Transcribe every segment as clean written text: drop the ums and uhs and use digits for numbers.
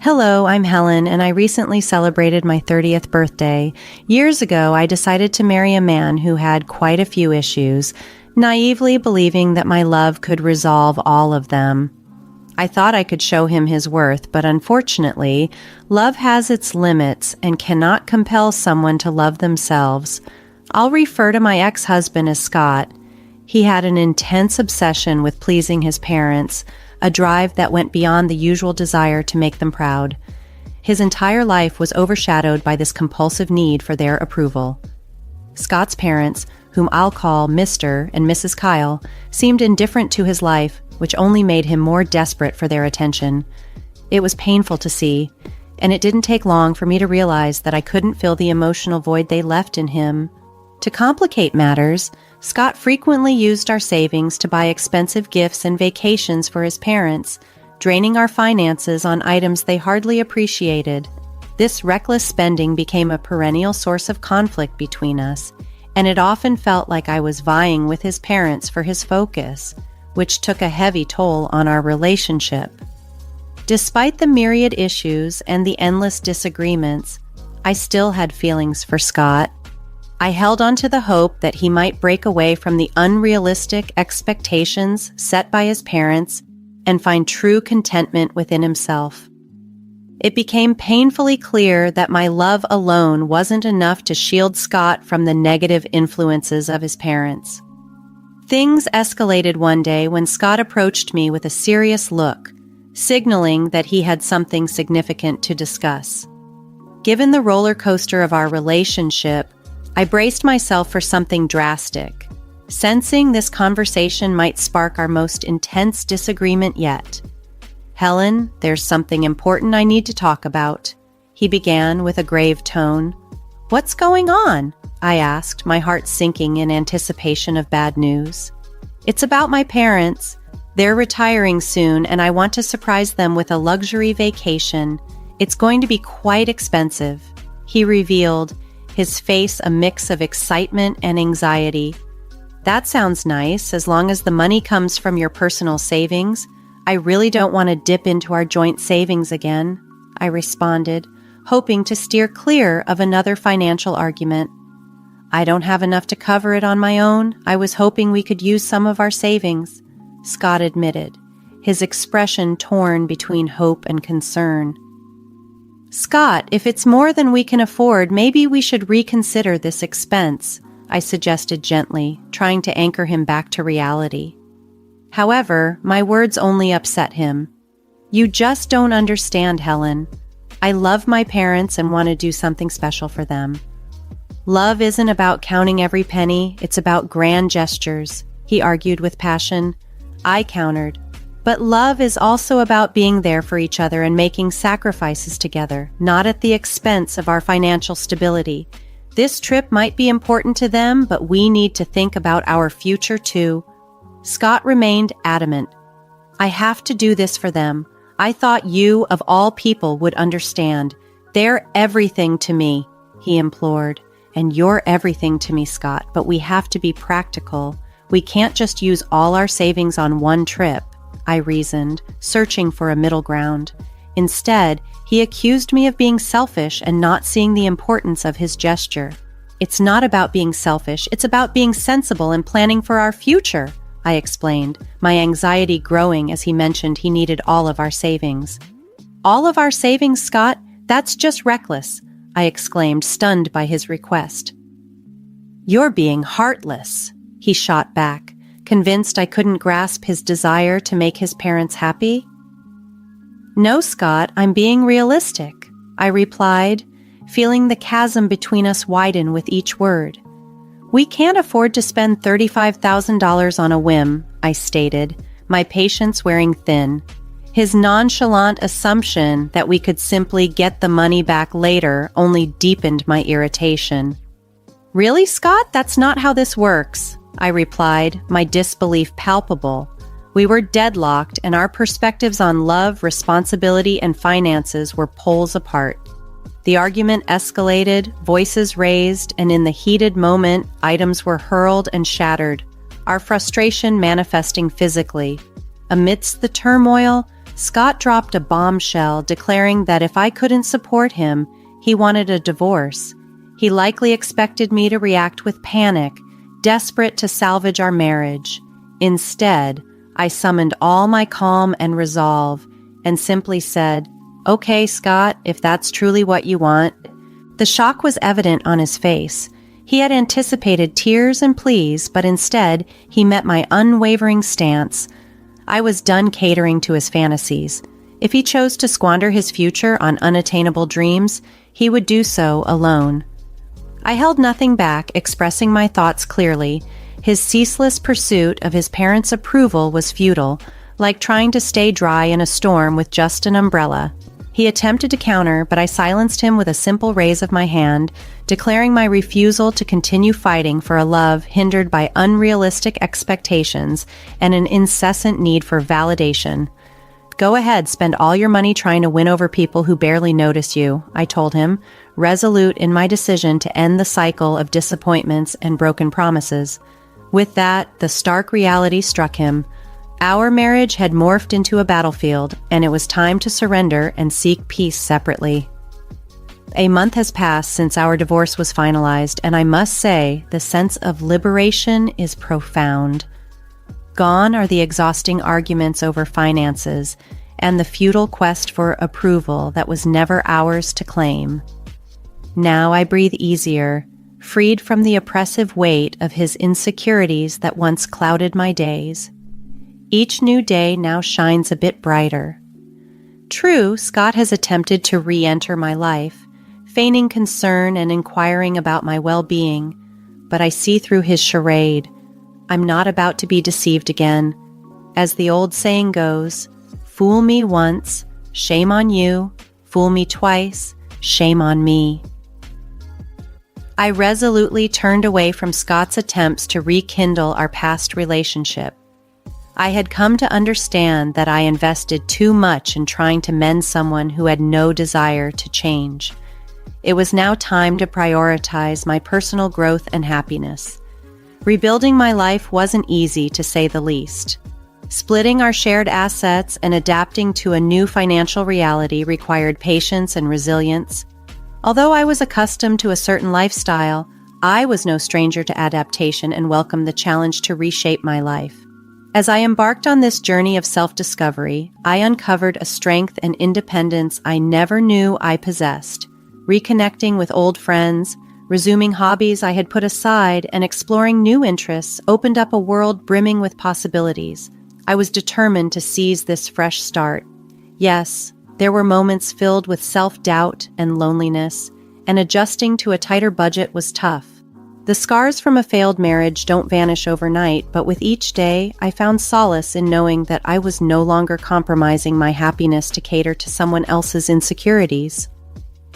Hello, I'm Helen, and I recently celebrated my 30th birthday. Years ago, I decided to marry a man who had quite a few issues, naively believing that my love could resolve all of them. I thought I could show him his worth, but unfortunately, love has its limits and cannot compel someone to love themselves. I'll refer to my ex-husband as Scott. He had an intense obsession with pleasing his parents, a drive that went beyond the usual desire to make them proud. His entire life was overshadowed by this compulsive need for their approval. Scott's parents, whom I'll call Mr. and Mrs. Kyle, seemed indifferent to his life, which only made him more desperate for their attention. It was painful to see, and it didn't take long for me to realize that I couldn't fill the emotional void they left in him. To complicate matters, Scott frequently used our savings to buy expensive gifts and vacations for his parents, draining our finances on items they hardly appreciated. This reckless spending became a perennial source of conflict between us, and it often felt like I was vying with his parents for his focus, which took a heavy toll on our relationship. Despite the myriad issues and the endless disagreements, I still had feelings for Scott. I held on to the hope that he might break away from the unrealistic expectations set by his parents and find true contentment within himself. It became painfully clear that my love alone wasn't enough to shield Scott from the negative influences of his parents. Things escalated one day when Scott approached me with a serious look, signaling that he had something significant to discuss. Given the roller coaster of our relationship, I braced myself for something drastic, sensing this conversation might spark our most intense disagreement yet. "Helen, there's something important I need to talk about," he began with a grave tone. "What's going on?" I asked, my heart sinking in anticipation of bad news. "It's about my parents. They're retiring soon, and I want to surprise them with a luxury vacation. It's going to be quite expensive," he revealed, his face a mix of excitement and anxiety. "That sounds nice, as long as the money comes from your personal savings. I really don't want to dip into our joint savings again," I responded, hoping to steer clear of another financial argument. "I don't have enough to cover it on my own. I was hoping we could use some of our savings," Scott admitted, his expression torn between hope and concern. "Scott, if it's more than we can afford, maybe we should reconsider this expense," I suggested gently, trying to anchor him back to reality. However, my words only upset him. "You just don't understand, Helen. I love my parents and want to do something special for them. Love isn't about counting every penny, it's about grand gestures," he argued with passion. I countered, "But love is also about being there for each other and making sacrifices together, not at the expense of our financial stability. This trip might be important to them, but we need to think about our future too." Scott remained adamant. "I have to do this for them. I thought you, of all people, would understand. They're everything to me," he implored. "And you're everything to me, Scott, but we have to be practical. We can't just use all our savings on one trip," I reasoned, searching for a middle ground. Instead, he accused me of being selfish and not seeing the importance of his gesture. "It's not about being selfish, it's about being sensible and planning for our future," I explained, my anxiety growing as he mentioned he needed all of our savings. "All of our savings, Scott? That's just reckless," I exclaimed, stunned by his request. "You're being heartless," he shot back, convinced I couldn't grasp his desire to make his parents happy. "No, Scott, I'm being realistic," I replied, feeling the chasm between us widen with each word. "We can't afford to spend $35,000 on a whim," I stated, my patience wearing thin. His nonchalant assumption that we could simply get the money back later only deepened my irritation. "Really, Scott? That's not how this works," I replied, my disbelief palpable. We were deadlocked, and our perspectives on love, responsibility, and finances were poles apart. The argument escalated, voices raised, and in the heated moment, items were hurled and shattered, our frustration manifesting physically. Amidst the turmoil, Scott dropped a bombshell declaring that if I couldn't support him, he wanted a divorce. He likely expected me to react with panic, desperate to salvage our marriage. Instead, I summoned all my calm and resolve and simply said, "Okay, Scott, if that's truly what you want." The shock was evident on his face. He had anticipated tears and pleas, but instead, he met my unwavering stance. I was done catering to his fantasies. If he chose to squander his future on unattainable dreams, he would do so alone. I held nothing back, expressing my thoughts clearly. His ceaseless pursuit of his parents' approval was futile, like trying to stay dry in a storm with just an umbrella. He attempted to counter, but I silenced him with a simple raise of my hand, declaring my refusal to continue fighting for a love hindered by unrealistic expectations and an incessant need for validation. "Go ahead, spend all your money trying to win over people who barely notice you," I told him, resolute in my decision to end the cycle of disappointments and broken promises. With that, the stark reality struck him. Our marriage had morphed into a battlefield, and it was time to surrender and seek peace separately. A month has passed since our divorce was finalized, and I must say the sense of liberation is profound. Gone are the exhausting arguments over finances and the futile quest for approval that was never ours to claim. Now I breathe easier, freed from the oppressive weight of his insecurities that once clouded my days. Each new day now shines a bit brighter. True, Scott has attempted to re-enter my life, feigning concern and inquiring about my well-being, but I see through his charade. I'm not about to be deceived again. As the old saying goes, fool me once, shame on you. Fool me twice, shame on me. I resolutely turned away from Scott's attempts to rekindle our past relationship. I had come to understand that I invested too much in trying to mend someone who had no desire to change. It was now time to prioritize my personal growth and happiness. Rebuilding my life wasn't easy, to say the least. Splitting our shared assets and adapting to a new financial reality required patience and resilience. Although I was accustomed to a certain lifestyle, I was no stranger to adaptation and welcomed the challenge to reshape my life. As I embarked on this journey of self-discovery, I uncovered a strength and independence I never knew I possessed. Reconnecting with old friends, resuming hobbies I had put aside, and exploring new interests opened up a world brimming with possibilities. I was determined to seize this fresh start. Yes, there were moments filled with self-doubt and loneliness, and adjusting to a tighter budget was tough. The scars from a failed marriage don't vanish overnight, but with each day, I found solace in knowing that I was no longer compromising my happiness to cater to someone else's insecurities.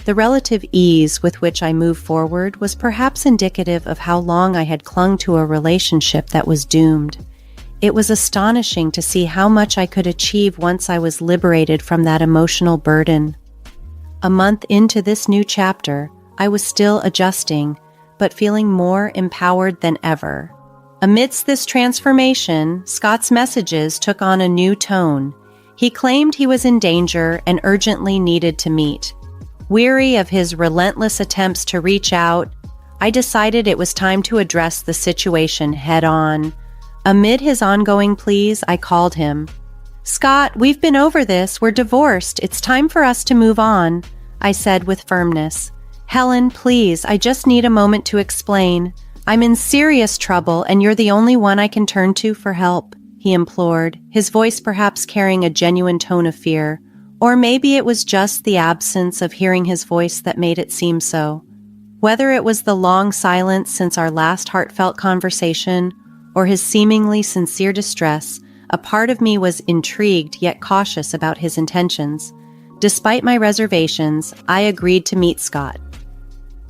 The relative ease with which I moved forward was perhaps indicative of how long I had clung to a relationship that was doomed. It was astonishing to see how much I could achieve once I was liberated from that emotional burden. A month into this new chapter, I was still adjusting, but feeling more empowered than ever. Amidst this transformation, Scott's messages took on a new tone. He claimed he was in danger and urgently needed to meet. Weary of his relentless attempts to reach out, I decided it was time to address the situation head-on. Amid his ongoing pleas, I called him. "Scott, we've been over this. We're divorced. It's time for us to move on," I said with firmness. "Helen, please, I just need a moment to explain. I'm in serious trouble, and you're the only one I can turn to for help," he implored, his voice perhaps carrying a genuine tone of fear. Or maybe it was just the absence of hearing his voice that made it seem so. Whether it was the long silence since our last heartfelt conversation, or his seemingly sincere distress, a part of me was intrigued yet cautious about his intentions. Despite my reservations, I agreed to meet Scott.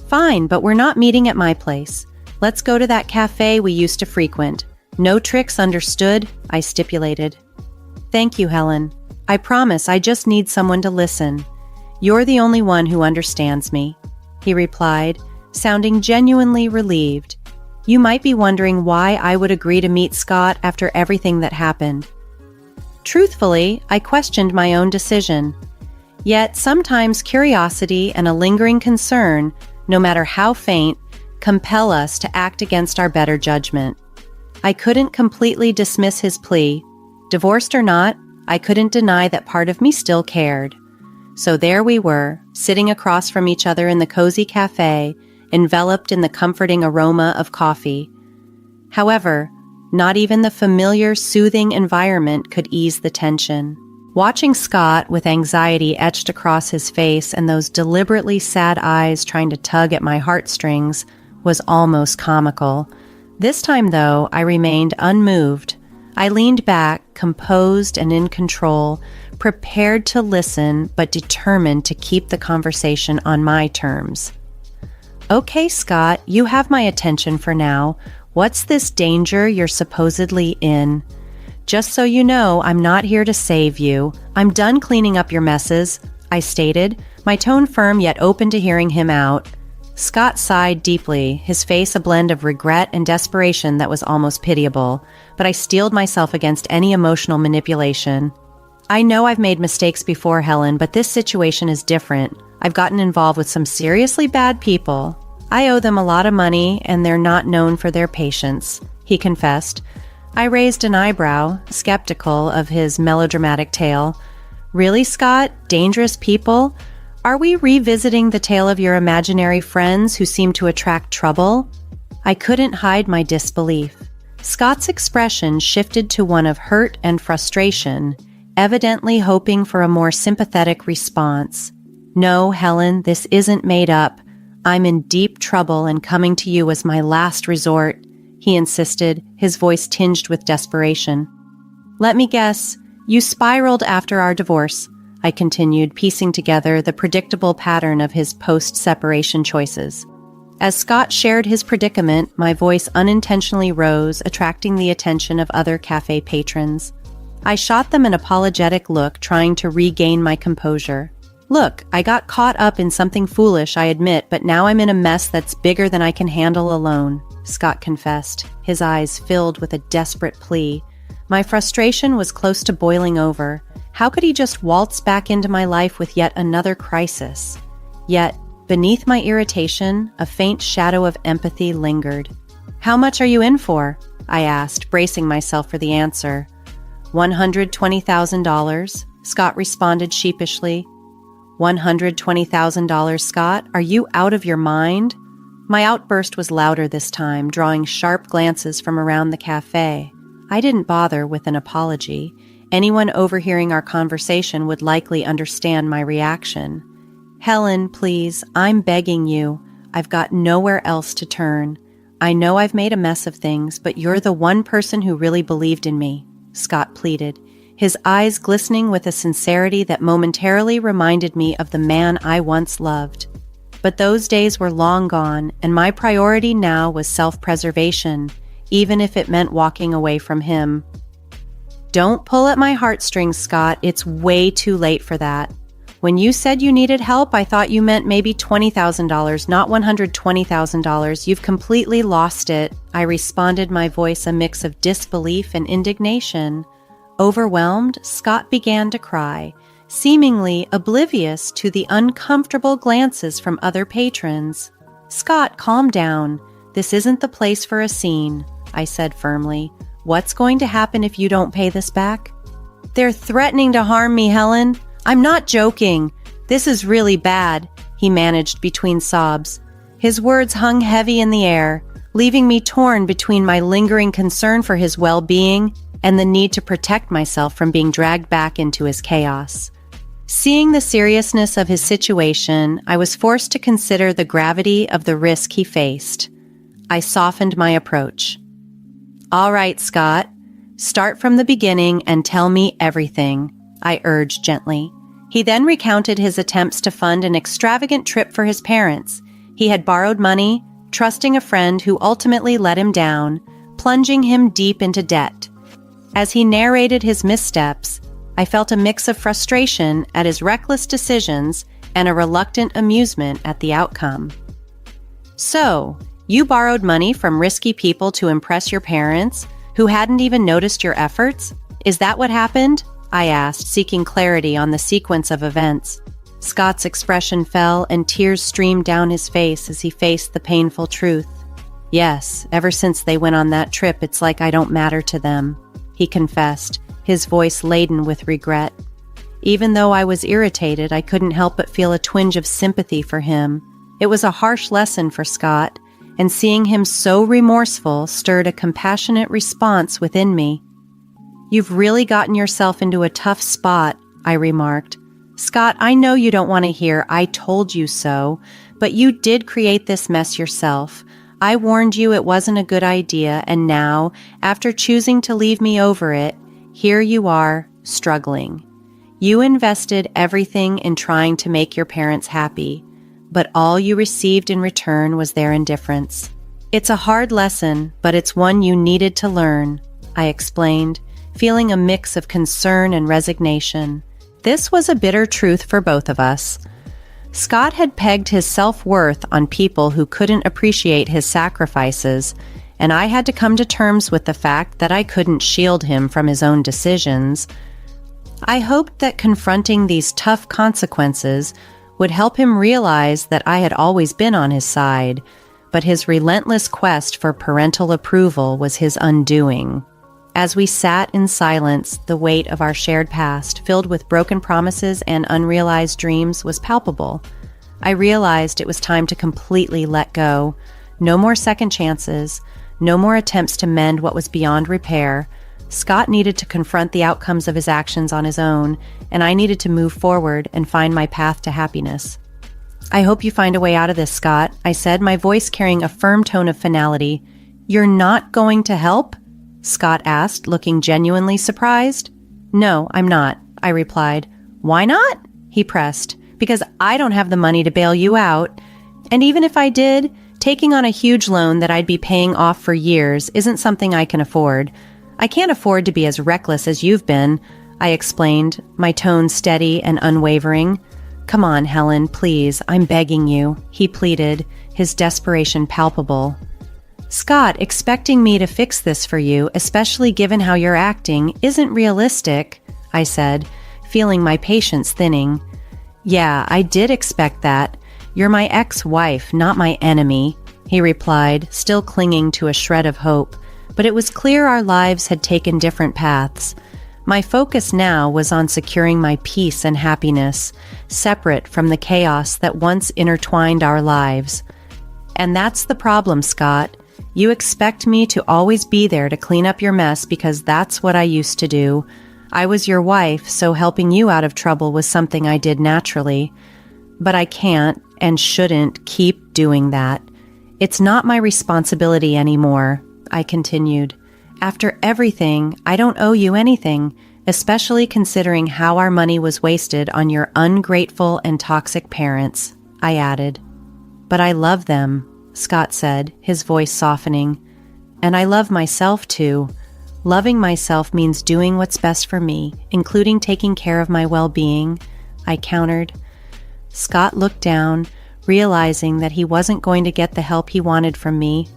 "Fine, but we're not meeting at my place. Let's go to that cafe we used to frequent. No tricks, understood?" I stipulated. "Thank you, Helen. I promise I just need someone to listen. You're the only one who understands me," he replied, sounding genuinely relieved. You might be wondering why I would agree to meet Scott after everything that happened. Truthfully, I questioned my own decision. Yet sometimes curiosity and a lingering concern, no matter how faint, compel us to act against our better judgment. I couldn't completely dismiss his plea. Divorced or not, I couldn't deny that part of me still cared. So there we were, sitting across from each other in the cozy cafe, enveloped in the comforting aroma of coffee. However, not even the familiar, soothing environment could ease the tension. Watching Scott, with anxiety etched across his face and those deliberately sad eyes trying to tug at my heartstrings, was almost comical. This time, though, I remained unmoved. I leaned back, composed and in control, prepared to listen, but determined to keep the conversation on my terms. "Okay, Scott, you have my attention for now. What's this danger you're supposedly in? Just so you know, I'm not here to save you. I'm done cleaning up your messes," I stated, my tone firm yet open to hearing him out. Scott sighed deeply, his face a blend of regret and desperation that was almost pitiable, but I steeled myself against any emotional manipulation. "I know I've made mistakes before, Helen, but this situation is different. I've gotten involved with some seriously bad people. I owe them a lot of money, and they're not known for their patience," he confessed. I raised an eyebrow, skeptical of his melodramatic tale. "Really, Scott? Dangerous people? Are we revisiting the tale of your imaginary friends who seem to attract trouble?" I couldn't hide my disbelief. Scott's expression shifted to one of hurt and frustration, evidently hoping for a more sympathetic response. "No, Helen, this isn't made up. I'm in deep trouble and coming to you as my last resort," he insisted, his voice tinged with desperation. "Let me guess, you spiraled after our divorce," I continued, piecing together the predictable pattern of his post-separation choices. As Scott shared his predicament, my voice unintentionally rose, attracting the attention of other cafe patrons. I shot them an apologetic look, trying to regain my composure. "Look, I got caught up in something foolish, I admit, but now I'm in a mess that's bigger than I can handle alone," Scott confessed, his eyes filled with a desperate plea. My frustration was close to boiling over. How could he just waltz back into my life with yet another crisis? Yet, beneath my irritation, a faint shadow of empathy lingered. "How much are you in for?" I asked, bracing myself for the answer. $120,000, Scott responded sheepishly. $120,000, Scott? Are you out of your mind? My outburst was louder this time, drawing sharp glances from around the cafe. I didn't bother with an apology. Anyone overhearing our conversation would likely understand my reaction. "Helen, please, I'm begging you. I've got nowhere else to turn. I know I've made a mess of things, but you're the one person who really believed in me," Scott pleaded, his eyes glistening with a sincerity that momentarily reminded me of the man I once loved. But those days were long gone, and my priority now was self-preservation, even if it meant walking away from him. "Don't pull at my heartstrings, Scott. It's way too late for that. When you said you needed help, I thought you meant maybe $20,000, not $120,000. You've completely lost it," I responded, my voice a mix of disbelief and indignation. Overwhelmed, Scott began to cry, seemingly oblivious to the uncomfortable glances from other patrons. "Scott, calm down. This isn't the place for a scene," I said firmly. "What's going to happen if you don't pay this back?" "They're threatening to harm me, Helen. I'm not joking. This is really bad," he managed between sobs. His words hung heavy in the air, leaving me torn between my lingering concern for his well-being and the need to protect myself from being dragged back into his chaos. Seeing the seriousness of his situation, I was forced to consider the gravity of the risk he faced. I softened my approach. "All right, Scott, start from the beginning and tell me everything," I urged gently. He then recounted his attempts to fund an extravagant trip for his parents. He had borrowed money, trusting a friend who ultimately let him down, plunging him deep into debt. As he narrated his missteps, I felt a mix of frustration at his reckless decisions and a reluctant amusement at the outcome. "So, you borrowed money from risky people to impress your parents, who hadn't even noticed your efforts? Is that what happened?" I asked, seeking clarity on the sequence of events. Scott's expression fell and tears streamed down his face as he faced the painful truth. Yes, ever since they went on that trip, it's like I don't matter to them, he confessed, his voice laden with regret. Even though I was irritated, I couldn't help but feel a twinge of sympathy for him. It was a harsh lesson for Scott, and seeing him so remorseful stirred a compassionate response within me. You've really gotten yourself into a tough spot, I remarked. Scott, I know you don't want to hear "I told you so," but you did create this mess yourself. I warned you it wasn't a good idea, and now, after choosing to leave me over it, here you are, struggling. You invested everything in trying to make your parents happy, but all you received in return was their indifference. It's a hard lesson, but it's one you needed to learn, I explained, feeling a mix of concern and resignation. This was a bitter truth for both of us. Scott had pegged his self-worth on people who couldn't appreciate his sacrifices, and I had to come to terms with the fact that I couldn't shield him from his own decisions. I hoped that confronting these tough consequences would help him realize that I had always been on his side, but his relentless quest for parental approval was his undoing. As we sat in silence, the weight of our shared past, filled with broken promises and unrealized dreams, was palpable. I realized it was time to completely let go. No more second chances, no more attempts to mend what was beyond repair. Scott needed to confront the outcomes of his actions on his own, and I needed to move forward and find my path to happiness. I hope you find a way out of this, Scott, I said, my voice carrying a firm tone of finality. You're not going to help? Scott asked, looking genuinely surprised. No, I'm not, I replied. Why not? He pressed. Because I don't have the money to bail you out. And even if I did, taking on a huge loan that I'd be paying off for years isn't something I can afford. I can't afford to be as reckless as you've been, I explained, my tone steady and unwavering. Come on, Helen, please, I'm begging you, he pleaded, his desperation palpable. Scott, expecting me to fix this for you, especially given how you're acting, isn't realistic, I said, feeling my patience thinning. Yeah, I did expect that. You're my ex-wife, not my enemy, he replied, still clinging to a shred of hope. But it was clear our lives had taken different paths. My focus now was on securing my peace and happiness, separate from the chaos that once intertwined our lives. And that's the problem, Scott. You expect me to always be there to clean up your mess because that's what I used to do. I was your wife, so helping you out of trouble was something I did naturally. But I can't and shouldn't keep doing that. It's not my responsibility anymore, I continued. After everything, I don't owe you anything, especially considering how our money was wasted on your ungrateful and toxic parents, I added. But I love them, Scott said, his voice softening. And I love myself too. Loving myself means doing what's best for me, including taking care of my well-being, I countered. Scott looked down, realizing that he wasn't going to get the help he wanted from me.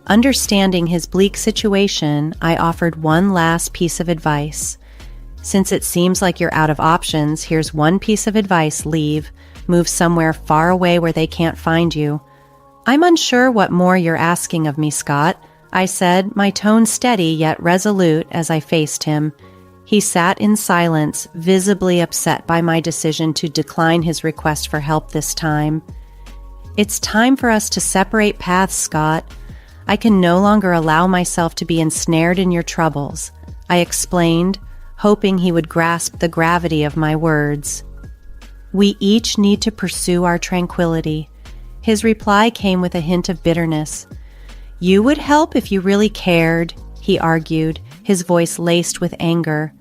Understanding his bleak situation, I offered one last piece of advice. Since it seems like you're out of options, here's one piece of advice: leave. Move somewhere far away where they can't find you. I'm unsure what more you're asking of me, Scott, I said, my tone steady yet resolute as I faced him. He sat in silence, visibly upset by my decision to decline his request for help this time. It's time for us to separate paths, Scott. I can no longer allow myself to be ensnared in your troubles, I explained, hoping he would grasp the gravity of my words. We each need to pursue our tranquility. His reply came with a hint of bitterness. You would help if you really cared, he argued, his voice laced with anger.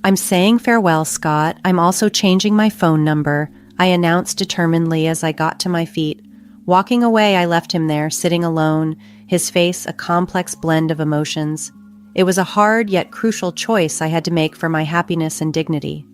I'm saying farewell, Scott. I'm also changing my phone number, I announced determinedly as I got to my feet. Walking away, I left him there, sitting alone, his face a complex blend of emotions. It was a hard yet crucial choice I had to make for my happiness and dignity.